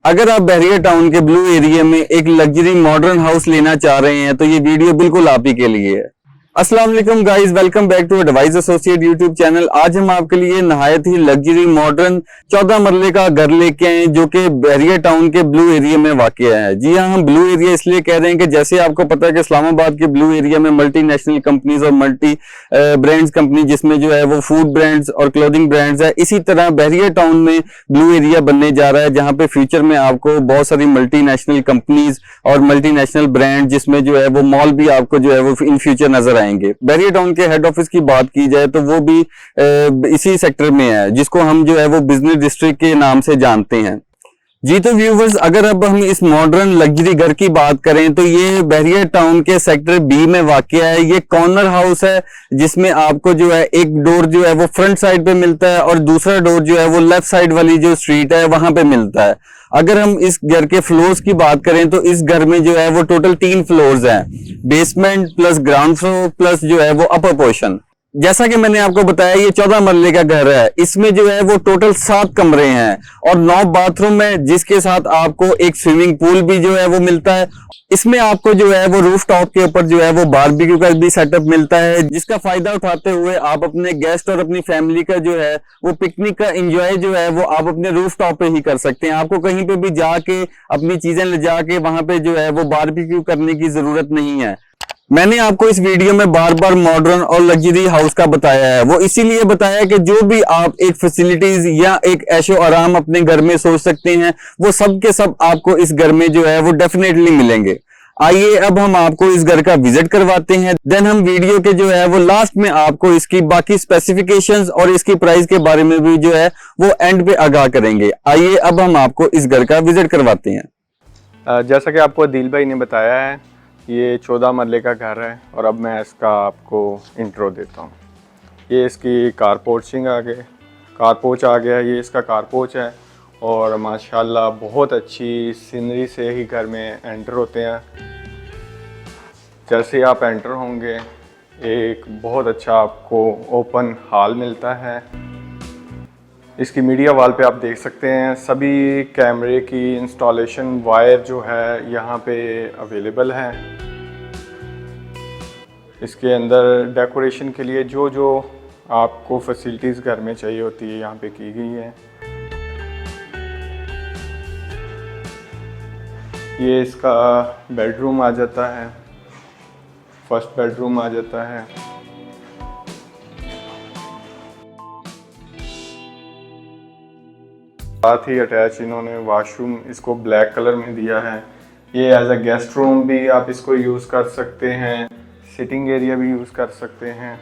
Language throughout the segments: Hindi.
अगर आप बहरिया टाउन के ब्लू एरिया में एक लग्जरी मॉडर्न हाउस लेना चाह रहे हैं तो ये वीडियो बिल्कुल आप ही के लिए है। अस्सलाम वालेकुम guys, welcome back to advice associate YouTube channel. आज हम आपके लिए नहायत ही लग्जरी मॉडर्न 14 मरले का घर लेके आए जो कि बहरिया टाउन के ब्लू एरिया में वाक़ है। जी हाँ, हम ब्लू एरिया इसलिए कह रहे हैं कि जैसे आपको पता है कि इस्लामाबाद के ब्लू एरिया में मल्टीनेशनल कंपनीज और मल्टी ब्रांड्स कंपनी जिसमें जो है वो फूड ब्रांड्स और क्लोथिंग ब्रांड्स है, इसी तरह बहरिया टाउन में ब्लू एरिया बनने जा रहा है जहां पे फ्यूचर में आपको बहुत सारी मल्टीनेशनल कंपनीज और मल्टीनेशनल ब्रांड जिसमें जो है वो मॉल भी आपको जो है वो इन फ्यूचर नजर आएंगे। बहरिया टाउन के हेड ऑफिस की बात की जाए तो वो भी इसी सेक्टर में है जिसको हम जो है वो बिजनेस डिस्ट्रिक्ट के नाम से जानते हैं। जी तो व्यूवर्स, अगर अब हम इस मॉडर्न लग्जरी घर की बात करें तो ये बहरिया टाउन के सेक्टर बी में वाक़या है। ये कॉर्नर हाउस है जिसमें आपको जो है एक डोर जो है वो फ्रंट साइड पे मिलता है और दूसरा डोर जो है वो लेफ्ट साइड वाली जो स्ट्रीट है वहां पे मिलता है। अगर हम इस घर के फ्लोर्स की बात करें तो इस घर में जो है वो टोटल 3 फ्लोर्स हैं, basement plus ground floor plus जो है वो अपर पोर्शन। जैसा कि मैंने आपको बताया ये 14 मरले का घर है। इसमें जो है वो टोटल 7 कमरे हैं और 9 बाथरूम है, जिसके साथ आपको एक स्विमिंग पूल भी जो है वो मिलता है। इसमें आपको जो है वो रूफ टॉप के ऊपर जो है वो बारबेक्यू का भी सेटअप मिलता है, जिसका फायदा उठाते हुए आप अपने गेस्ट और अपनी फैमिली का जो है वो पिकनिक का एंजॉय जो है वो आप अपने रूफ टॉप पे ही कर सकते हैं। आपको कहीं पे भी जाके अपनी चीजें ले जाके वहां पे जो है वो बारबेक्यू करने की जरूरत नहीं है। मैंने आपको इस वीडियो में बार बार मॉडर्न और लग्जरी हाउस का बताया है, वो इसीलिए बताया कि जो भी आप एक फैसिलिटीज या एक ऐशो आराम अपने घर में सोच सकते हैं वो सब के सब आपको इस घर में जो है वो डेफिनेटली मिलेंगे। आइए अब हम आपको इस घर का विजिट करवाते हैं, देन हम वीडियो के जो है वो लास्ट में आपको इसकी बाकी स्पेसिफिकेशंस और इसकी प्राइस के बारे में भी जो है वो एंड पे आगाह करेंगे। आइए अब हम आपको इस घर का विजिट करवाते हैं। जैसा कि आपको दिल भाई ने बताया है, ये 14 मरले का घर है और अब मैं इसका आपको इंट्रो देता हूँ। ये इसकी कारपोर्चिंग आ गए, कारपोच आ गया, ये इसका कारपोच है और माशाल्लाह बहुत अच्छी सीनरी से ही घर में एंटर होते हैं। जैसे ही आप एंटर होंगे एक बहुत अच्छा आपको ओपन हॉल मिलता है। इसकी मीडिया वॉल पे आप देख सकते हैं सभी कैमरे की इंस्टॉलेशन वायर जो है यहाँ पे अवेलेबल है। इसके अंदर डेकोरेशन के लिए जो जो आपको फैसिलिटीज़ घर में चाहिए होती है यहाँ पे की गई है। ये इसका बेडरूम आ जाता है, फर्स्ट बेडरूम आ जाता है। साथ ही अटैच इन्होंने वॉशरूम इसको ब्लैक कलर में दिया है। ये एज अ गेस्ट रूम भी आप इसको यूज़ कर सकते हैं, सिटिंग एरिया भी यूज़ कर सकते हैं।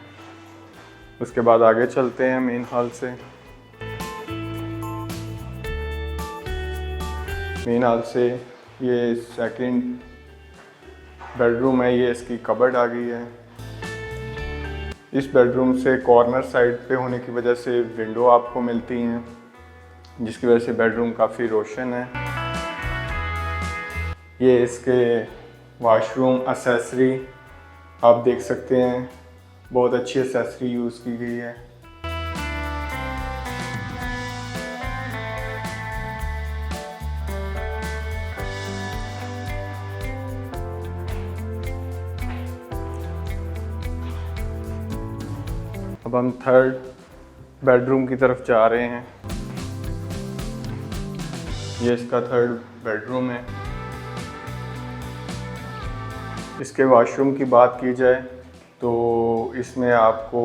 उसके बाद आगे चलते हैं मेन हॉल से। मेन हॉल से ये सेकंड बेडरूम है, ये इसकी कबर्ड आ गई है। इस बेडरूम से कॉर्नर साइड पे होने की वजह से विंडो आपको मिलती हैं, जिसकी वजह से बेडरूम काफ़ी रोशन है। ये इसके वॉशरूम एक्सेसरी आप देख सकते हैं, बहुत अच्छी एक्सेसरी यूज़ की गई है। अब हम थर्ड बेडरूम की तरफ जा रहे हैं। ये इसका थर्ड बेडरूम है। इसके वॉशरूम की बात की जाए तो इसमें आपको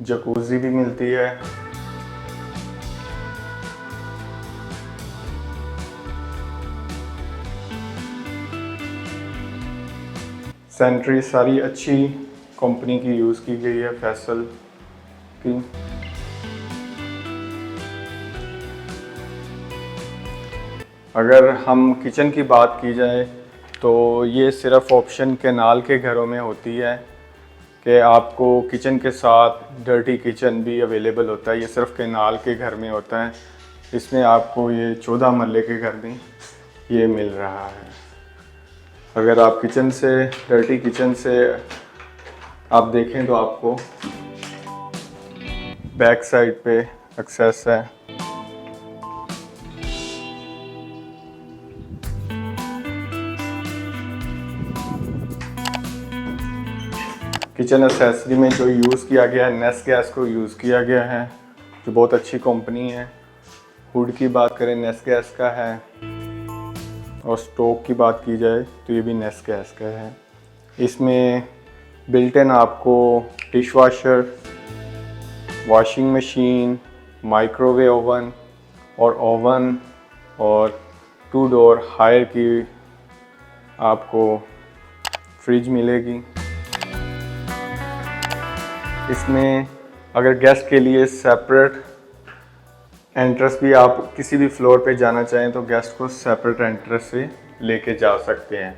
जकूज़ी भी मिलती है। सैनिटरी सारी अच्छी कंपनी की यूज़ की गई है, फैसल की। अगर हम किचन की बात की जाए तो ये सिर्फ ऑप्शन कैनाल के घरों में होती है कि आपको किचन के साथ डर्टी किचन भी अवेलेबल होता है। ये सिर्फ कैनाल के घर में होता है। इसमें आपको ये 14 मरले के घर में ये मिल रहा है। अगर आप किचन से डर्टी किचन से आप देखें तो आपको बैक साइड पे एक्सेस है। किचन एसेसरी में जो यूज़ किया गया है, नेस्ट गैस को यूज़ किया गया है, जो बहुत अच्छी कंपनी है। हुड की बात करें, नेस्ट गैस का है, और स्टोव की बात की जाए तो ये भी नेस्ट गैस का है। इसमें बिल्ट इन आपको dish washer, washing machine, microwave oven और 2 डोर हायर की आपको फ्रिज मिलेगी। इसमें अगर गेस्ट के लिए सेपरेट एंट्रेंस भी, आप किसी भी फ्लोर पे जाना चाहें तो गेस्ट को सेपरेट एंट्रेंस से लेके जा सकते हैं,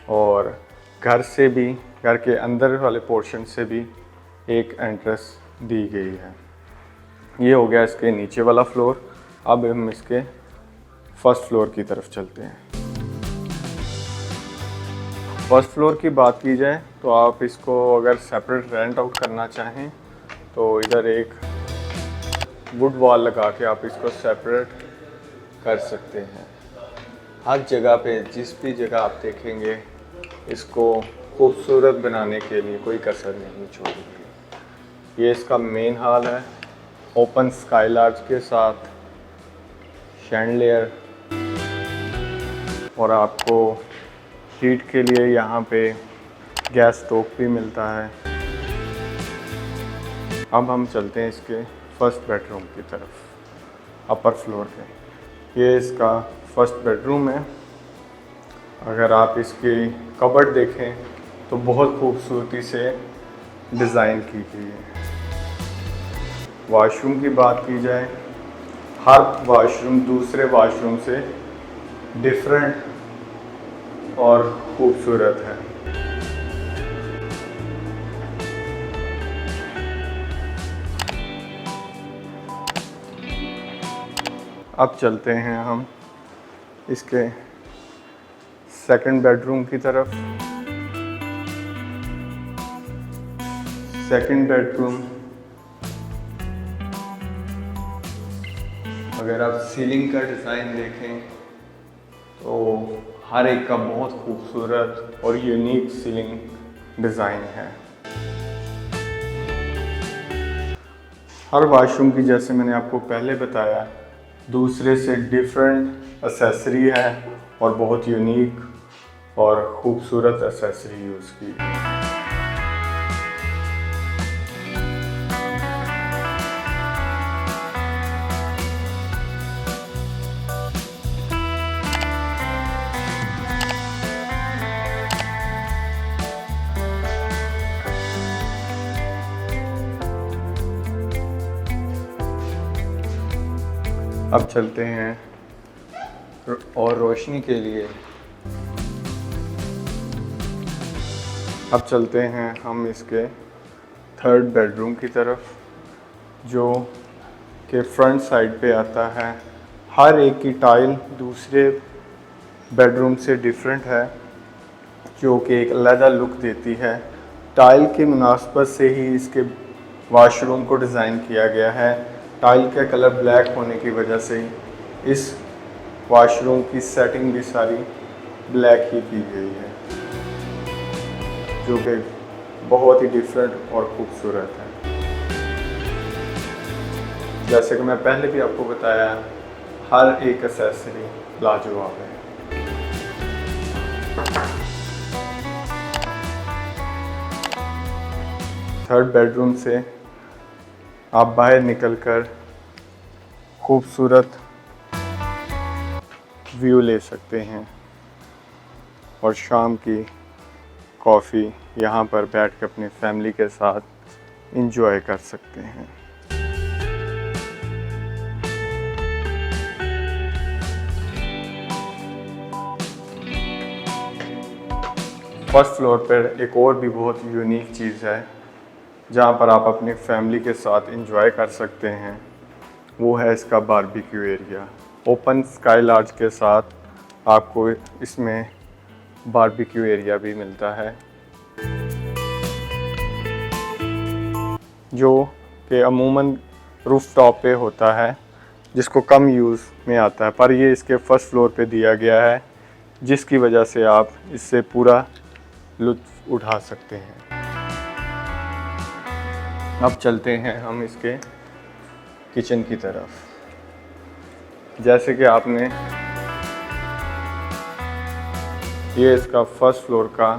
और घर से भी, घर के अंदर वाले पोर्शन से भी एक एंट्रेंस दी गई है। ये हो गया इसके नीचे वाला फ्लोर। अब हम इसके फर्स्ट फ्लोर की तरफ चलते हैं। फर्स्ट फ्लोर की बात की जाए तो आप इसको अगर सेपरेट रेंट आउट करना चाहें तो इधर एक वुड वॉल लगा के आप इसको सेपरेट कर सकते हैं। हर जगह पे, जिस भी जगह आप देखेंगे, इसको खूबसूरत बनाने के लिए कोई कसर नहीं छोड़ेंगे। ये इसका मेन हॉल है, ओपन स्काई लार्ज के साथ शैंडलियर, और आपको हीट के लिए यहाँ पे गैस स्टोव भी मिलता है। अब हम चलते हैं इसके फर्स्ट बेडरूम की तरफ, अपर फ्लोर पे। ये इसका फर्स्ट बेडरूम है। अगर आप इसकी कबर्ड देखें तो बहुत खूबसूरती से डिज़ाइन की गई है। वॉशरूम की बात की जाए, हर वॉशरूम दूसरे वॉशरूम से डिफरेंट और खूबसूरत है। अब चलते हैं हम इसके सेकंड बेडरूम की तरफ। सेकंड बेडरूम, अगर आप सीलिंग का डिज़ाइन देखें तो हर एक का बहुत खूबसूरत और यूनिक सीलिंग डिज़ाइन है। हर वॉशरूम की, जैसे मैंने आपको पहले बताया, दूसरे से डिफरेंट एसेसरी है और बहुत यूनिक और खूबसूरत एसेसरी यूज़ की है। अब चलते हैं और रोशनी के लिए, अब चलते हैं हम इसके थर्ड बेडरूम की तरफ, जो कि फ्रंट साइड पे आता है। हर एक की टाइल दूसरे बेडरूम से डिफरेंट है, जो कि एक अलग लुक देती है। टाइल की मुनासबत से ही इसके वॉशरूम को डिज़ाइन किया गया है। टाइल का कलर ब्लैक होने की वजह से इस वॉशरूम की सेटिंग भी सारी ब्लैक ही की गई है, जो कि बहुत ही डिफरेंट और खूबसूरत है। जैसे कि मैं पहले भी आपको बताया, हर एक एक्सेसरी लाजवाब है। थर्ड बेडरूम से आप बाहर निकलकर खूबसूरत व्यू ले सकते हैं और शाम की कॉफ़ी यहाँ पर बैठ कर अपनी फैमिली के साथ एंजॉय कर सकते हैं। फर्स्ट फ्लोर पर एक और भी बहुत यूनिक चीज़ है, जहाँ पर आप अपनी फैमिली के साथ एंजॉय कर सकते हैं। वो है इसका barbecue area. Open sky lodge के साथ आपको इसमें बारबेक्यू एरिया भी मिलता है, जो कि अमूमन रूफ टॉप पे होता है, जिसको कम यूज़ में आता है, पर ये इसके फर्स्ट फ्लोर पे दिया गया है, जिसकी वजह से आप इससे पूरा लुत्फ़ उठा सकते हैं। अब चलते हैं हम इसके किचन की तरफ। जैसे कि आपने ये इसका फर्स्ट फ्लोर का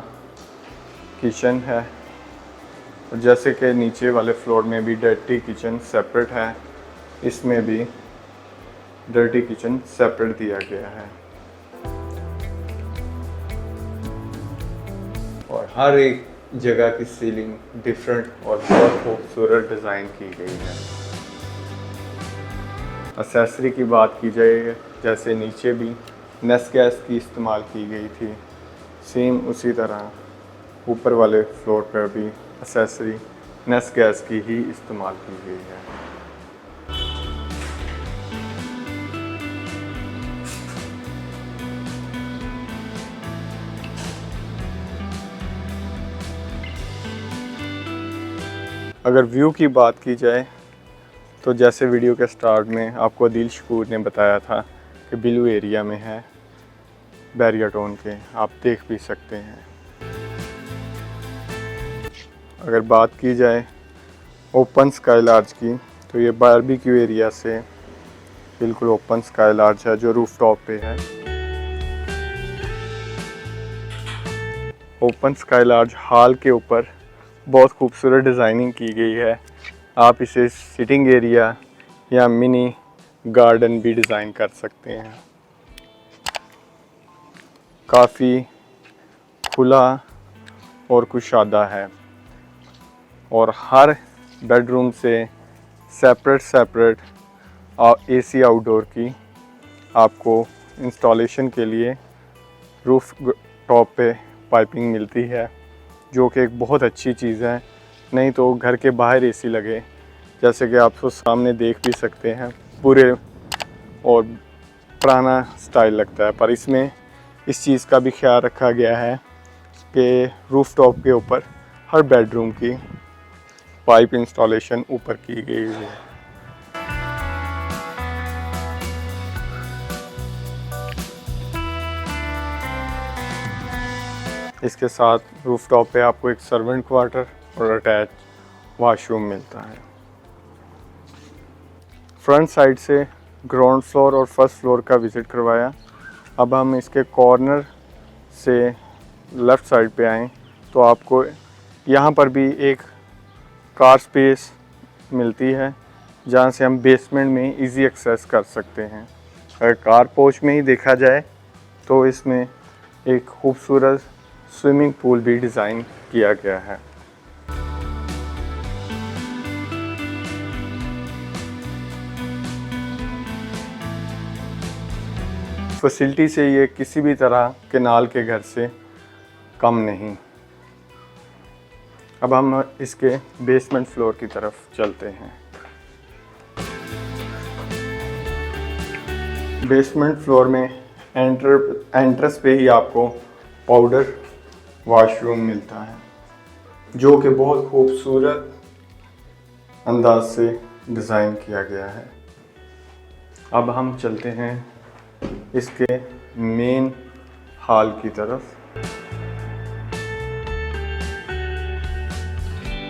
किचन है, और जैसे कि नीचे वाले फ्लोर में भी डर्टी किचन सेपरेट है, इसमें भी डर्टी किचन सेपरेट दिया गया है। और हर एक जगह की सीलिंग डिफरेंट और बहुत खूबसूरत डिज़ाइन की गई है। एक्सेसरी की बात की जाए, जैसे नीचे भी नेस्ट गैस की इस्तेमाल की गई थी, सेम उसी तरह ऊपर वाले फ्लोर पर भी एक्सेसरी नेस्ट गैस की ही इस्तेमाल की गई है। अगर व्यू की बात की जाए तो जैसे वीडियो के स्टार्ट में आपको आदिल शकूर ने बताया था कि ब्लू एरिया में है, बैरियर टोन के, आप देख भी सकते हैं। अगर बात की जाए ओपन स्काई लार्ज की, तो ये बारबेक्यू एरिया से बिल्कुल ओपन स्काई लार्ज है जो रूफ टॉप पे है। ओपन स्काई लार्ज हॉल के ऊपर बहुत खूबसूरत डिज़ाइनिंग की गई है। आप इसे सिटिंग एरिया या मिनी गार्डन भी डिज़ाइन कर सकते हैं। काफ़ी खुला और कुशादा है, और हर बेडरूम से सेपरेट एसी आउटडोर की आपको इंस्टॉलेशन के लिए रूफ टॉप पे पाइपिंग मिलती है, जो कि एक बहुत अच्छी चीज़ है। नहीं तो घर के बाहर एसी लगे, जैसे कि आप सामने देख भी सकते हैं, पूरे और पुराना स्टाइल लगता है। पर इसमें इस चीज़ का भी ख्याल रखा गया है कि रूफ टॉप के ऊपर हर बेडरूम की पाइप इंस्टॉलेशन ऊपर की गई है। इसके साथ रूफ टॉप पे आपको एक सर्वेंट क्वार्टर और अटैच वॉशरूम मिलता है। फ्रंट साइड से ग्राउंड फ्लोर और फर्स्ट फ्लोर का विज़िट करवाया। अब हम इसके कॉर्नर से लेफ़्ट साइड पे आएँ तो आपको यहाँ पर भी एक कार स्पेस मिलती है, जहाँ से हम बेसमेंट में इजी एक्सेस कर सकते हैं। अगर कार पोर्च में ही देखा जाए तो इसमें एक खूबसूरत स्विमिंग पूल भी डिज़ाइन किया गया है। फैसिलिटी से ये किसी भी तरह केनाल के घर से कम नहीं। अब हम इसके बेसमेंट फ्लोर की तरफ चलते हैं। बेसमेंट फ्लोर में एंट्रेंस पे ही आपको पाउडर वॉशरूम मिलता है, जो कि बहुत खूबसूरत अंदाज से डिज़ाइन किया गया है। अब हम चलते हैं इसके मेन हॉल की तरफ,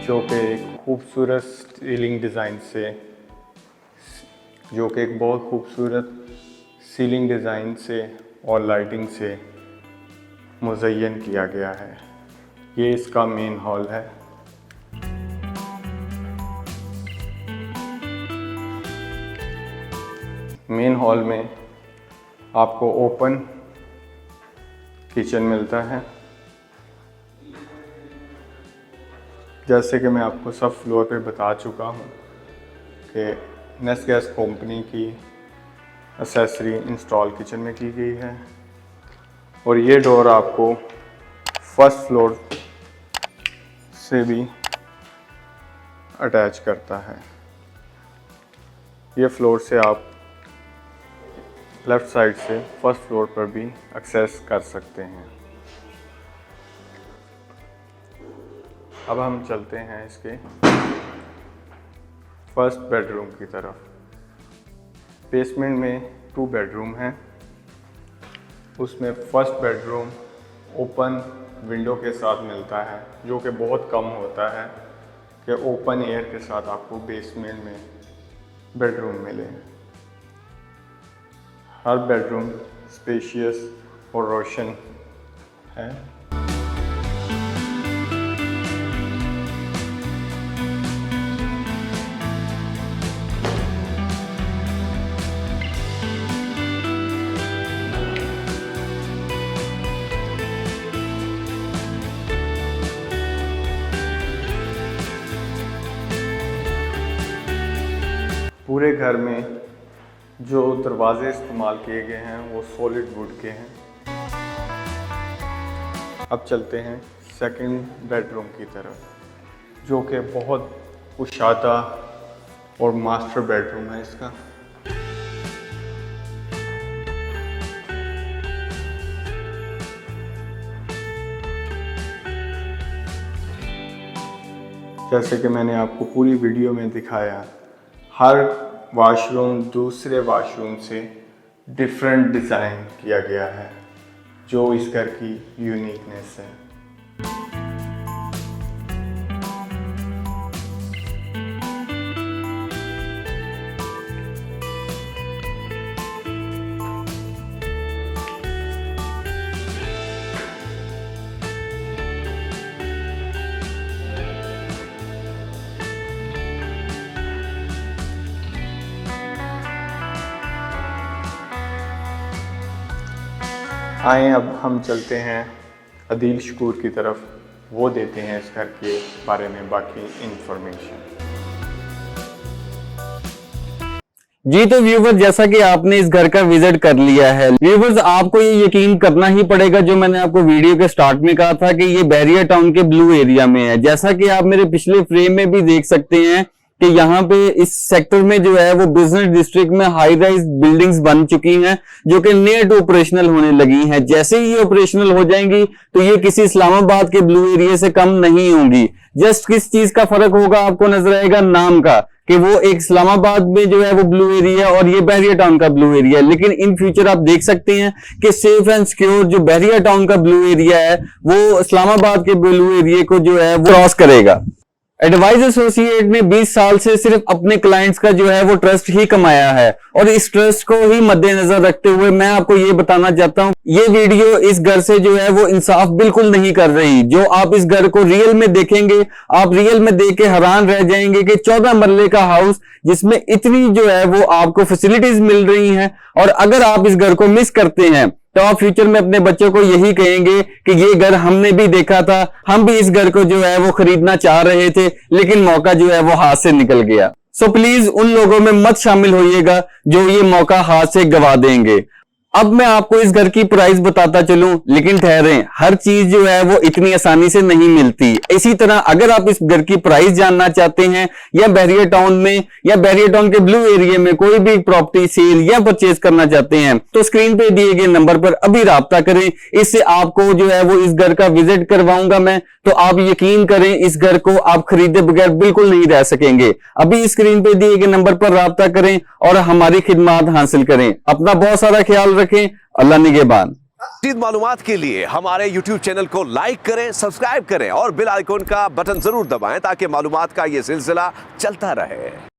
जो कि एक खूबसूरत सीलिंग डिज़ाइन से सीलिंग डिज़ाइन से और लाइटिंग से मुज़य्यन किया गया है। ये इसका मेन हॉल है। मेन हॉल में आपको ओपन किचन मिलता है। जैसे कि मैं आपको सब फ्लोर पे बता चुका हूँ कि नेस्ट गैस कंपनी की एक्सेसरी इंस्टॉल किचन में की गई है, और ये डोर आपको फर्स्ट फ्लोर से भी अटैच करता है। ये फ्लोर से आप लेफ़्ट साइड से फर्स्ट फ्लोर पर भी एक्सेस कर सकते हैं। अब हम चलते हैं इसके फर्स्ट बेडरूम की तरफ। बेसमेंट में 2 बेडरूम हैं। उसमें फर्स्ट बेडरूम ओपन विंडो के साथ मिलता है, जो कि बहुत कम होता है कि ओपन एयर के साथ आपको बेसमेंट में बेडरूम मिले। हर बेडरूम स्पेशियस और रोशन है। पूरे घर में जो दरवाजे इस्तेमाल किए गए हैं वो सॉलिड वुड के हैं। अब चलते हैं सेकंड बेडरूम की तरफ, जो कि बहुत कुशादा और मास्टर बेडरूम है इसका। जैसे कि मैंने आपको पूरी वीडियो में दिखाया, हर वॉशरूम दूसरे वॉशरूम से डिफरेंट डिज़ाइन किया गया है, जो इस घर की यूनिकनेस है। आए अब हम चलते हैं अदील शकूर की तरफ, वो देते हैं इस घर के बारे में बाकी इंफॉर्मेशन। जी तो व्यूवर, जैसा कि आपने इस घर का विजिट कर लिया है, व्यूवर्स आपको ये यकीन करना ही पड़ेगा जो मैंने आपको वीडियो के स्टार्ट में कहा था कि ये बहरिया टाउन के ब्लू एरिया में है। जैसा कि आप मेरे पिछले फ्रेम में भी देख सकते हैं कि यहाँ पे इस सेक्टर में जो है वो बिजनेस डिस्ट्रिक्ट में हाई राइज बिल्डिंग्स बन चुकी हैं, जो कि नियर टू ऑपरेशनल होने लगी हैं। जैसे ही ये ऑपरेशनल हो जाएंगी तो ये किसी इस्लामाबाद के ब्लू एरिया से कम नहीं होंगी। जस्ट किस चीज का फर्क होगा आपको नजर आएगा, नाम का, कि वो एक इस्लामाबाद में जो है वो ब्लू एरिया और ये बहरिया टाउन का ब्लू एरिया है। लेकिन इन फ्यूचर आप देख सकते हैं कि सेफ एंड सिक्योर जो बहरिया टाउन का ब्लू एरिया है वो इस्लामाबाद के ब्लू एरिया को जो है वो क्रॉस करेगा। एडवाइज एसोसिएट ने 20 साल से सिर्फ अपने क्लाइंट्स का जो है वो ट्रस्ट ही कमाया है, और इस ट्रस्ट को ही मद्देनजर रखते हुए मैं आपको ये बताना चाहता हूँ, ये वीडियो इस घर से जो है वो इंसाफ बिल्कुल नहीं कर रही। जो आप इस घर को रियल में देखेंगे, आप रियल में देख के हैरान रह जाएंगे कि 14 मरले का हाउस जिसमें इतनी जो है वो आपको फैसिलिटीज मिल रही हैं, और अगर आप इस घर को मिस करते हैं तो आप फ्यूचर में अपने बच्चों को यही कहेंगे कि ये घर हमने भी देखा था, हम भी इस घर को जो है वो खरीदना चाह रहे थे, लेकिन मौका जो है वो हाथ से निकल गया। सो प्लीज उन लोगों में मत शामिल होइएगा जो ये मौका हाथ से गवा देंगे। अब मैं आपको इस घर की प्राइस बताता चलूं, लेकिन ठहरें, हर चीज जो है वो इतनी आसानी से नहीं मिलती। इसी तरह अगर आप इस घर की प्राइस जानना चाहते हैं या बहरिया टाउन में या बहरिया टाउन के ब्लू एरिया में कोई भी प्रॉपर्टी सेल या परचेज करना चाहते हैं तो स्क्रीन पे दिए गए नंबर पर अभी राब्ता करें। इससे आपको जो है वो इस घर का विजिट करवाऊंगा मैं, तो आप यकीन करें इस घर को आप खरीदे बगैर बिल्कुल नहीं रह सकेंगे। अभी स्क्रीन पे दिए गए नंबर पर राब्ता करें और हमारी खिदमत हासिल करें। अपना बहुत सारा ख्याल रखें। अल्लाह निगहबान। मज़ीद मालूमात के लिए हमारे YouTube चैनल को लाइक करें, सब्सक्राइब करें और बेल आइकॉन का बटन जरूर दबाएं ताकि मालूमात का ये सिलसिला चलता रहे।